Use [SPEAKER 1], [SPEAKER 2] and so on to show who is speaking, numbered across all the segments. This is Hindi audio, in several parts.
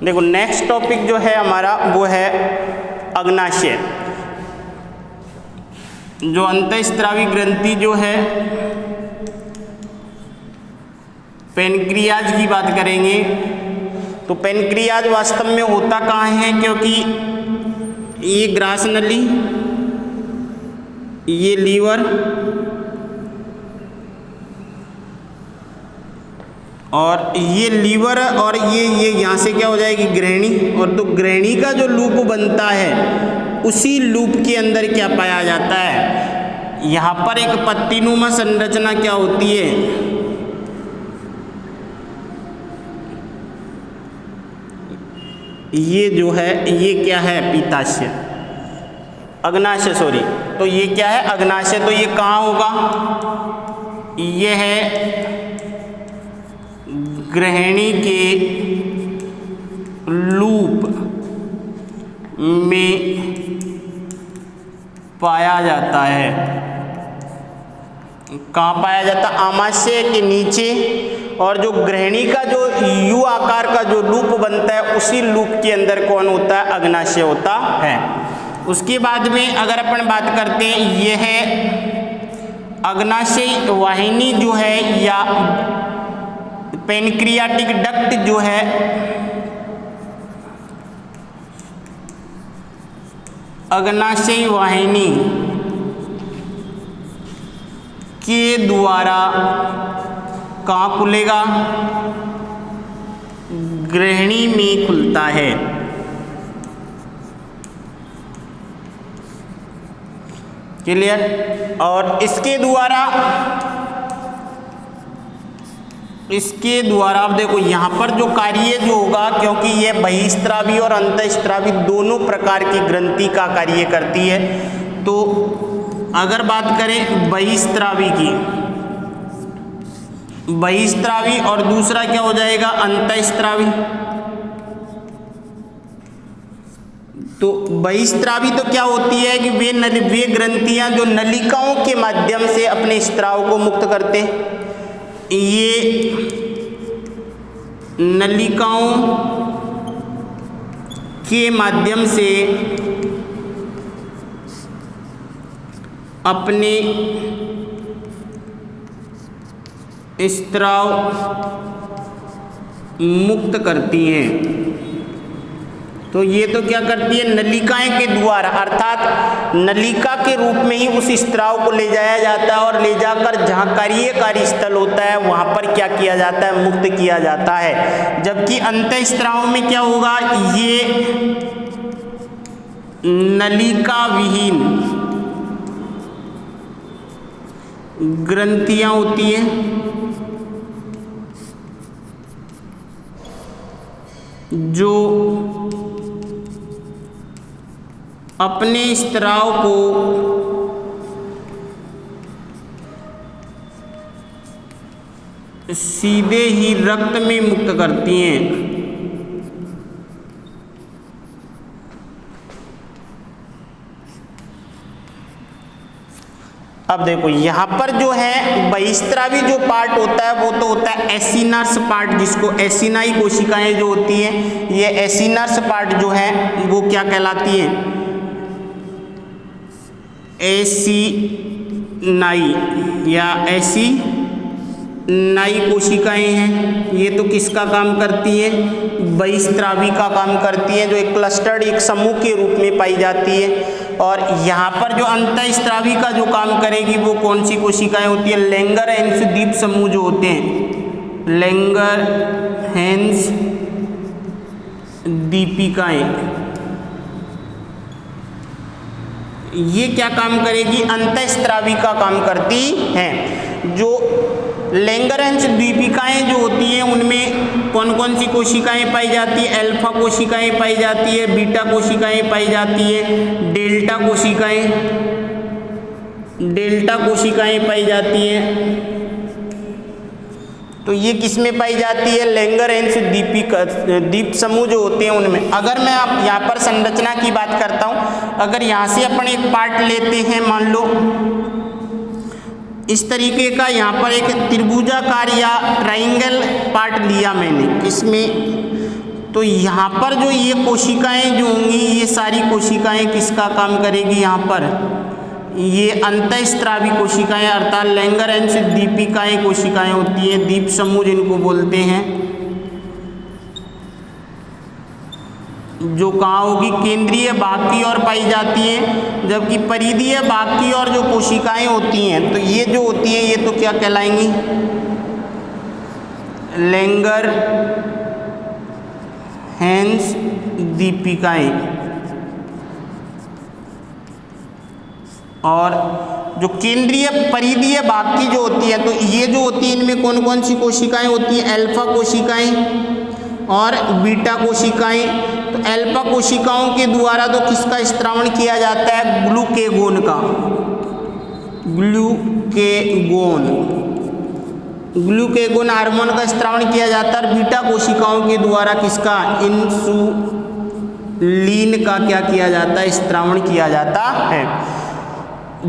[SPEAKER 1] देखो नेक्स्ट टॉपिक जो है हमारा वो है अग्नाशय। जो अंतःस्रावी ग्रंथि जो है पेनक्रियाज की बात करेंगे तो पेनक्रियाज वास्तव में होता कहाँ है, क्योंकि ये ग्रास नली, ये लीवर और ये लीवर और ये यहाँ से क्या हो जाएगी ग्रहणी, और तो ग्रहणी का जो लूप बनता है उसी लूप के अंदर क्या पाया जाता है, यहाँ पर एक पत्तीनुमा संरचना क्या होती है, ये जो है ये क्या है पीताशय, अग्नाशय सॉरी, तो ये क्या है अग्नाशय। तो ये कहाँ होगा, ये है ग्रहणी के लूप में पाया जाता है। कहाँ पाया जाता है, आमाशय के नीचे, और जो ग्रहणी का जो यू आकार का जो लूप बनता है उसी लूप के अंदर कौन होता है, अग्नाशय होता है। उसके बाद में अगर अपन बात करते हैं, ये है अग्नाशय वाहिनी जो है या पेनक्रियाटिक डक्ट जो है अग्नाशय वाहिनी के द्वारा कहाँ खुलेगा, ग्रहणी में खुलता है। क्लियर। और इसके द्वारा आप देखो यहाँ पर जो कार्य जो होगा, क्योंकि ये बहिस्त्रावी और अंतःस्रावी दोनों प्रकार की ग्रंथि का कार्य करती है, तो अगर बात करें बहिस्त्रावी और दूसरा क्या हो जाएगा अंतःस्रावी। तो बहिस्त्रावी तो क्या होती है कि वे ग्रंथियां जो नलिकाओं के माध्यम से अपने स्त्राव को मुक्त करते हैं, ये नलिकाओं के माध्यम से अपने स्त्राव मुक्त करती हैं। तो ये तो क्या करती है, नलिकाएं के द्वारा, अर्थात नलिका के रूप में ही उस स्त्राव को ले जाया जाता है और ले जाकर जहाँ कार्यकारी स्थल होता है वहाँ पर क्या kiया जाता है, मुक्त किया जाता है। जबकि अंतःस्राव में क्या होगा, ये नलिका विहीन ग्रंथियां होती हैं जो अपने स्त्राव को सीधे ही रक्त में मुक्त करती हैं। अब देखो यहाँ पर जो है बहिस्त्रावी जो पार्ट होता है वो तो होता है एसिनर्स पार्ट, जिसको एसिनाई कोशिकाएं जो होती हैं, ये एसिनर्स पार्ट जो है वो क्या कहलाती है, एसिनाई या एसिनाई कोशिकाएं हैं। ये तो किसका काम करती है, बहिस्त्रावी का काम करती है, जो एक क्लस्टर्ड एक समूह के रूप में पाई जाती है। और यहाँ पर जो अंतःस्रावी का जो काम करेगी वो कौन सी कोशिकाएं होती है, लैंगरहैंस द्वीप समूह जो होते हैं, लैंगरहैंस दीपिकाएं, ये क्या काम करेगी, अंतःस्रावी का काम करती हैं। जो लैंगरहैंस दीपिकाएं जो होती हैं उनमें कौन कौन सी कोशिकाएं पाई जाती है, अल्फा कोशिकाएं पाई जाती है, बीटा कोशिकाएं पाई जाती है, डेल्टा कोशिकाएं पाई जाती हैं। तो ये किस में पाई जाती है, लैंगरहैंस द्वीप समूह जो होते हैं उनमें। अगर मैं आप यहाँ पर संरचना की बात करता हूँ, अगर यहाँ से अपन एक पार्ट लेते हैं, मान लो इस तरीके का, यहाँ पर एक त्रिभुजाकार या ट्राइंगल पार्ट लिया मैंने, इसमें तो यहाँ पर जो ये कोशिकाएं जो होंगी, ये सारी कोशिकाएं किसका काम करेगी? यहाँ पर ये अंतःस्रावी कोशिकाएं अर्थात लैंगरहैंस दीपिकाएं कोशिकाएं होती हैं, दीप समूह जिनको बोलते हैं, जो कहाँ होगी? केंद्रीय भाग की ओर पाई जाती है, जबकि परिधीय भाग की ओर जो कोशिकाएं होती हैं तो ये जो होती हैं ये तो क्या कहलाएंगी? लैंगरहैंस दीपिकाएं। और जो केंद्रीय परिधीय भाग की जो होती है तो ये जो होती है इनमें कौन कौन सी कोशिकाएं होती हैं? अल्फा कोशिकाएं और बीटा कोशिकाएं। तो अल्फा कोशिकाओं के द्वारा तो किसका स्त्रावण किया जाता है? ग्लूकेगोन का। ग्लूकेगोन हार्मोन का स्त्रावण किया जाता है। और बीटा कोशिकाओं के द्वारा किसका? इंसुलिन का क्या किया जाता है? स्त्रावण किया जाता है।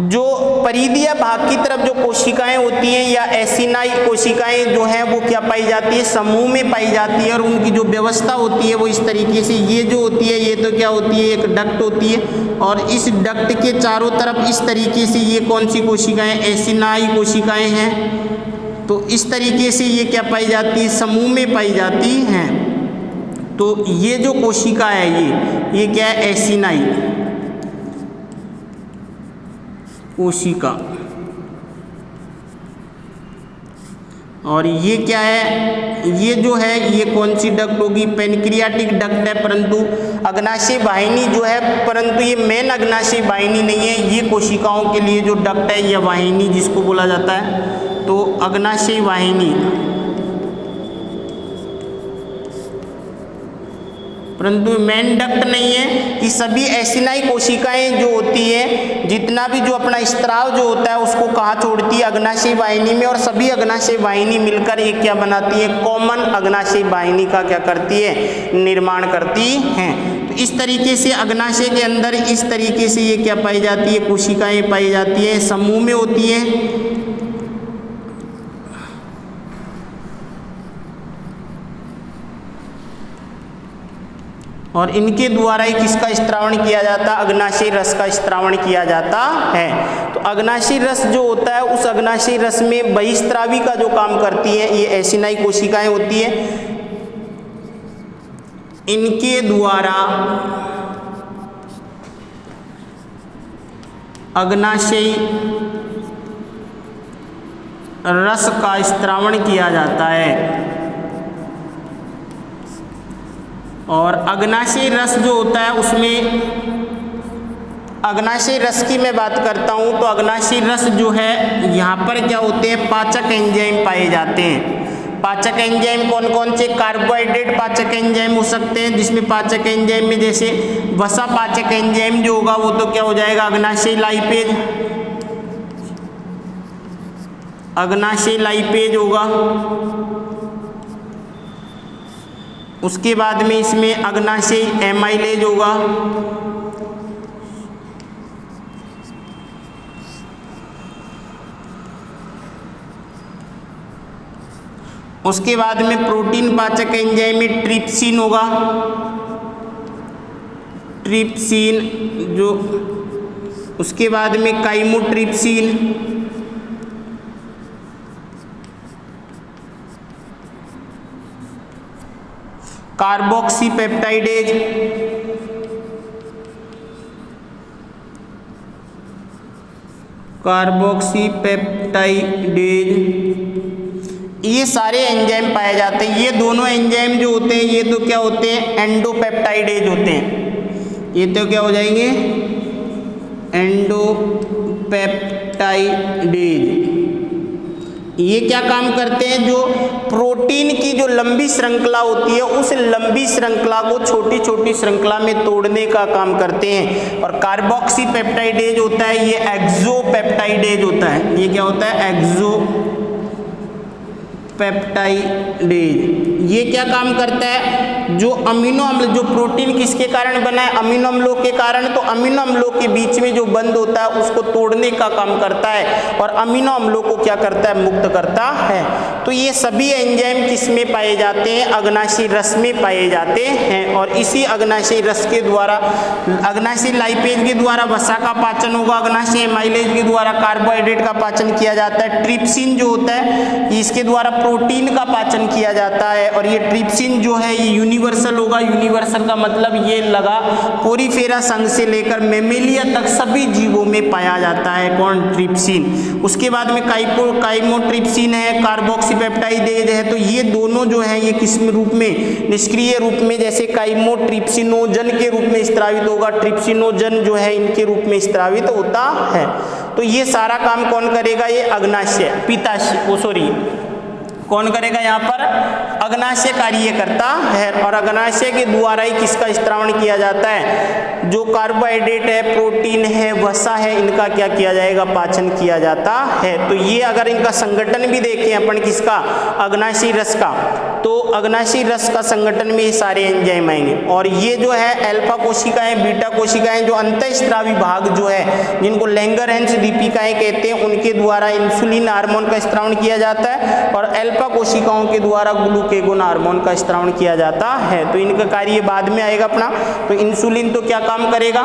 [SPEAKER 1] जो परिधीय भाग की तरफ जो कोशिकाएं होती हैं या एसिनाई कोशिकाएं जो हैं वो क्या पाई जाती है? समूह में पाई जाती है। और उनकी जो व्यवस्था होती है वो इस तरीके से, ये जो होती है ये तो क्या होती है? एक डक्ट होती है। और इस डक्ट के चारों तरफ इस तरीके से ये कौन सी कोशिकाएं? एसिनाई कोशिकाएं हैं। तो इस तरीके से ये क्या पाई जाती है? समूह में पाई जाती हैं। तो ये जो कोशिका है ये क्या है? एसिनाई कोशिका। और ये क्या है? ये जो है ये कौन सी डक्ट होगी? पेनक्रियाटिक डक्ट है, परंतु अग्नाशय वाहिनी जो है, परंतु ये मेन अग्नाशय वाहिनी नहीं है। ये कोशिकाओं के लिए जो डक्ट है, ये वाहिनी जिसको बोला जाता है तो अग्नाशय वाहिनी, परंतु मेन डक्ट नहीं है। कि सभी एसिनाई कोशिकाएं जो होती है, जितना भी जो अपना स्त्राव जो होता है उसको कहाँ छोड़ती है? अग्नाशय वाहिनी में। और सभी अग्नाशय वाहिनी मिलकर एक क्या बनाती है? कॉमन अग्नाशय वाहिनी का क्या करती है? निर्माण करती हैं। तो इस तरीके से अग्नाशय के अंदर इस तरीके से ये क्या पाई जाती है? कोशिकाएं पाई जाती है, समूह में होती है। और इनके द्वारा ही किसका स्त्रावण किया जाता है? अग्नाशय रस का स्त्रावण किया जाता है। तो अग्नाशय रस जो होता है उस अग्नाशय रस में बहिस्त्रावी का जो काम करती है ये एसिनाई कोशिकाएं होती है। इनके द्वारा अग्नाशय रस का स्त्रावण किया जाता है। और अग्नाशय रस जो होता है उसमें, अग्नाशय रस की मैं बात करता हूँ तो अग्नाशय रस जो है यहाँ पर क्या होते हैं? पाचक एंजाइम पाए जाते हैं। पाचक एंजाइम कौन कौन से? कार्बोहाइड्रेट पाचक एंजाइम हो सकते हैं, जिसमें पाचक एंजाइम में जैसे वसा पाचक एंजाइम जो होगा वो तो क्या हो जाएगा? अग्नाशय लाइपेज, अग्नाशय लाइपेज होगा। उसके बाद में इसमें अग्नाशय एमाइलेज होगा। उसके बाद में प्रोटीन पाचक एंजाइम में ट्रिप्सिन होगा, ट्रिप्सिन जो, उसके बाद में काइमोट्रिप्सिन, कार्बोक्सीपेप्टाइडेज, कार्बोक्सीपेप्टाइडेज, ये सारे एंजाइम पाए जाते हैं। ये दोनों एंजाइम जो होते हैं ये तो क्या होते हैं? एंडोपेप्टाइडेज होते हैं। ये तो क्या हो जाएंगे? एंडोपेप्टाइडेज। ये क्या काम करते हैं? जो प्रोटीन की जो लंबी श्रृंखला होती है उस लंबी श्रृंखला को छोटी छोटी श्रृंखला में तोड़ने का काम करते हैं। और कार्बोक्सीपेप्टाइडेज होता है ये एक्सोपेप्टाइडेज होता है। ये क्या होता है? एक्सोपेप्टाइडेज। ये क्या काम करता है? जो अमीनो अम्ल, जो प्रोटीन किसके कारण बना है? अमीनो अम्लों के कारण। तो अमीनो अम्लों के बीच में जो बंध होता है उसको तोड़ने का काम करता है और अमीनो अम्लों को क्या करता है? मुक्त करता है। तो ये सभी एंजाइम किस में पाए जाते हैं, अग्नाशयी रस में पाए जाते हैं। और इसी अग्नाशयी रस के द्वारा, अग्नाशयी लाइपेज के द्वारा वसा का पाचन होगा, अग्नाशयी एमाइलेज के द्वारा कार्बोहाइड्रेट का पाचन किया जाता है, ट्रिप्सिन जो होता है इसके द्वारा प्रोटीन का पाचन किया जाता है। और ये ट्रिप्सिन जो है ये यूनिवर्सल होगा, यूनिवर्सल का मतलब ये लगा पोरीफेरा संघ से लेकर मेमेलिया तक सभी जीवों में पाया जाता है, कौन, ट्रिप्सिन। उसके बाद में काइमोट्रिप्सिन है, कार्बोक्सीपेप्टाइडेज है, तो ये दोनों जो है ये किस रूप में, निष्क्रिय रूप में, जैसे काइमोट्रिप्सिनोजन के रूप में स्त्रावित होगा, ट्रिप्सिनोजन जो है इनके रूप में स्त्रावित होता है। तो ये सारा काम कौन करेगा, ये अग्नाशय, कौन करेगा यहाँ पर, अग्नाशय कार्य करता है। और अग्नाशय के द्वारा ही किसका स्त्रावण किया जाता है, जो कार्बोहाइड्रेट है, प्रोटीन है, वसा है, इनका क्या किया जाएगा, पाचन किया जाता है। तो ये अगर इनका संगठन भी देखें अपन किसका, अग्नाशयी रस का, तो अग्नाशयी रस का संगठन में ये सारे एंजाइम आएंगे। और ये जो है अल्फा कोशिकाएं, बीटा कोशिकाएं, जो अंतःस्त्रावी भाग जो है जिनको लैंगरहैंस दीपिकाएं कहते हैं, उनके द्वारा इंसुलिन हार्मोन का स्त्रावण किया जाता है और अल्फा कोशिकाओं के द्वारा ग्लूकेगोन हार्मोन का स्त्रावण किया जाता है। तो इनका कार्य बाद में आएगा अपना। तो इंसुलिन तो क्या काम करेगा,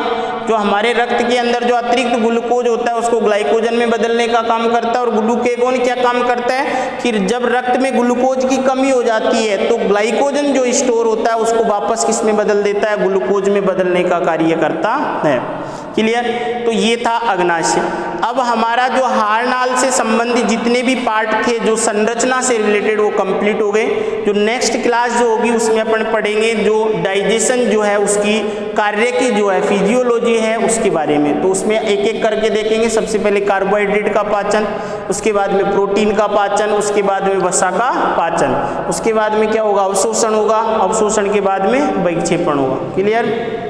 [SPEAKER 1] जो हमारे रक्त के अंदर जो अतिरिक्त ग्लूकोज होता है उसको ग्लाइकोजन में बदलने का काम करता है। और ग्लूकेगोन क्या काम करता है कि जब रक्त में ग्लूकोज की कमी हो जाती है तो ग्लाइकोजन जो स्टोर होता है उसको वापस किस में बदल देता है, ग्लूकोज में बदलने का कार्य करता है। क्लियर। तो ये था अग्नाशय। अब हमारा जो हारनाल से संबंधित जितने भी पार्ट थे जो संरचना से रिलेटेड वो कंप्लीट हो गए। जो नेक्स्ट क्लास जो होगी उसमें अपन पढ़ेंगे जो डाइजेशन जो है उसकी कार्य की जो है फिजियोलॉजी है उसके बारे में। तो उसमें एक एक करके देखेंगे। सबसे पहले कार्बोहाइड्रेट का पाचन, उसके बाद में प्रोटीन का पाचन, उसके बाद में वसा का पाचन, उसके बाद में क्या होगा, अवशोषण होगा, अवशोषण के बाद में विक्षेपण होगा। क्लियर।